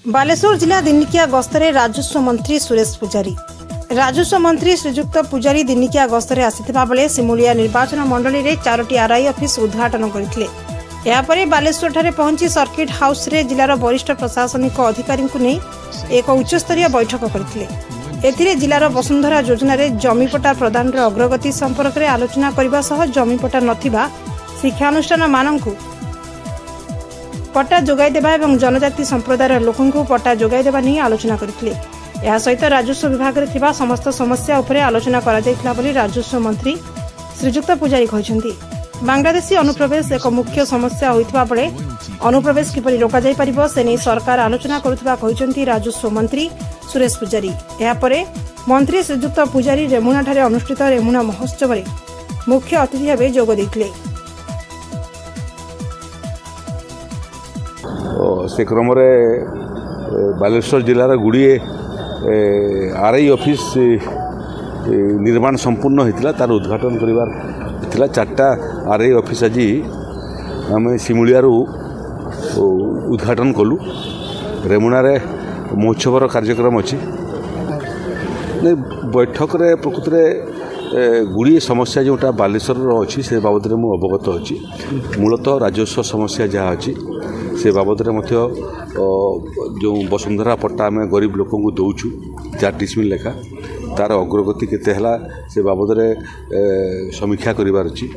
बालेश्वर जिला दिनिकिया गस्तरे राजस्व मंत्री सुरेश पुजारी राजस्व मंत्री श्रीजुक्त पुजारी दिनिकिया गस्तरे आसिथिबा बेले सिमुलिया निर्वाचन मंडली रे 4टी आरआई ऑफिस उद्घाटन करथिले। यापरे बालेश्वर ठारे पहुंची सर्किट हाउस रे जिलार वरिष्ठ प्रशासनिक अधिकारी को नहीं एक उच्चस्तरीय बैठक करथिले। एथिरे जिलार वसुंधरा योजना रे जमीपटा प्रदान रे अग्रगति संपर्क रे आलोचना करबा सह जमीपटा नथिबा शिक्षानुष्ठान माननकु पट्टा जोगाई देबा एवं जनजाति संप्रदायर लोकंकु पट्टा जोगाई देबा नहीं आलोचना करथिले। या सहित राजस्व विभाग रे थिबा समस्त समस्या उपरे आलोचना करा जायतिला बोली राजस्व मंत्री श्रीजुक्त पुजारी कहिसेंती। बांग्लादेशी अनुप्रवेश एक मुख्य समस्या होइतबा बेले अनुप्रवेश किपरि रोका जाय परिबो से नै सरकार आलोचना करुथबा कहिसेंती राजस्व मंत्री सुरेश पुजारी। या परे मंत्री श्रीजुक्त पुजारी रेमुना ठारे अनुष्ठित रेमुना महोत्सव रे मुख्य अतिथि भाबे जोग दैथिले। से क्रम बालेश्वर जिलार गुड़िए आरआई ऑफिस निर्माण संपूर्ण होता तार उद्घाटन करिवार थिला। 4टा आरआई ऑफिस आज आम सिमुलियारू उद्घाटन कलु। रेमुना रे महोत्सवर कार्यक्रम अच्छी बैठक रे प्रकृत में गुड़िए समस्या जोटा बालेश्वर अच्छी से बाबद में मुझे अवगत अच्छी। मूलतः राजस्व समस्या जहाँ अच्छी से बाबद में जो वसुंधरा पट्टा आम गरीब लोक दौचु 4 डिसमिल लेखा तार अग्रगति केते हला से बाबद में समीक्षा करिवार अछि।